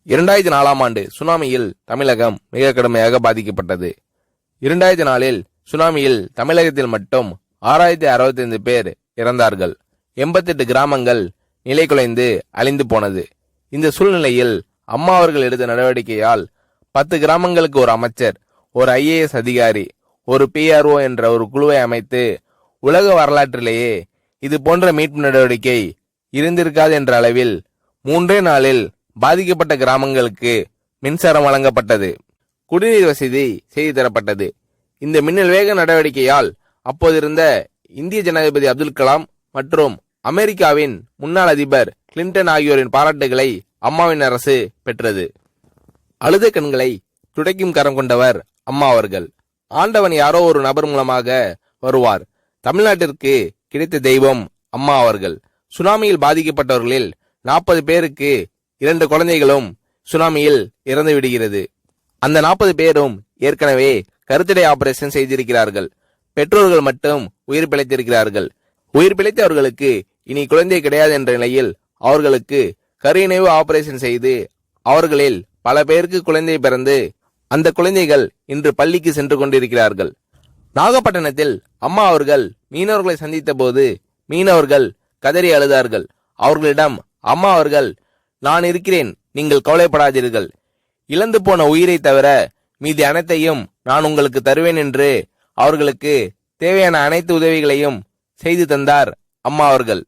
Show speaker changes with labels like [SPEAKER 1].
[SPEAKER 1] 2004ஆம் ஆண்டு சுனாமியில் தமிழகம் மிக கடுமையாக பாதிக்கப்பட்டது. 2004இல் சுனாமியில் தமிழகத்தில் மட்டும் 6065 பேர் இறந்தார்கள். 88 கிராமங்கள் நிலைகுலைந்து அழிந்து போனது. இந்த சூழ்நிலையில் அம்மா அவர்கள் எடுத்த நடவடிக்கையால் 10 கிராமங்களுக்கு ஒரு அமைச்சர், ஒரு IAS அதிகாரி, ஒரு PRO என்ற ஒரு குழுவை அமைத்து உலக வரலாற்றிலேயே இது போன்ற மீட்பு நடவடிக்கை இருந்திருக்காது என்ற அளவில் 3 நாளில் பாதிக்கப்பட்ட கிராமங்களுக்கு மின்சாரம் வழங்கப்பட்டது. குடிநீர் வசதி செய்து தரப்பட்டது. இந்த மின்னல் வேக நடவடிக்கையால் அப்போதிருந்த இந்திய ஜனாதிபதி அப்துல் கலாம் மற்றும் அமெரிக்காவின் முன்னாள் அதிபர் கிளின்டன் ஆகியோரின் பாராட்டுகளை அம்மாவின் அரசு பெற்றது. அழுத கண்களை துடைக்கும் கரம் கொண்டவர் அம்மா அவர்கள். ஆண்டவன் யாரோ ஒரு நபர் மூலமாக வருவார். தமிழ்நாட்டிற்கு கிடைத்த தெய்வம் அம்மா அவர்கள். சுனாமியில் பாதிக்கப்பட்டவர்களில் 40 பேருக்கு 2 குழந்தைகளும் சுனாமியில் இறந்து விடுகிறது. அந்த 40 பேரும் ஏற்கனவே கருத்தடை ஆபரேஷன் செய்திருக்கிறார்கள். பெற்றோர்கள் மட்டும் உயிர் பிழைத்திருக்கிறார்கள். உயிர் பிழைத்தவர்களுக்கு இனி குழந்தை கிடையாது என்ற நிலையில் அவர்களுக்கு கருணைவு ஆபரேஷன் செய்து அவர்களில் பல பேருக்கு குழந்தை பிறந்து அந்த குழந்தைகள் இன்று பள்ளிக்கு சென்று கொண்டிருக்கிறார்கள். நாகப்பட்டினத்தில் அம்மா அவர்கள் மீனவர்களை சந்தித்த போது மீனவர்கள் கதறி அழுதார்கள். அவர்களிடம் அம்மா அவர்கள், நான் இருக்கிறேன், நீங்கள் கவலைப்படாதீர்கள், இழந்து போன உயிரை தவிர மீதி அனைத்தையும் நான் உங்களுக்கு தருவேன் என்று அவர்களுக்கு தேவையான அனைத்து உதவிகளையும் செய்து தந்தார் அம்மா அவர்கள்.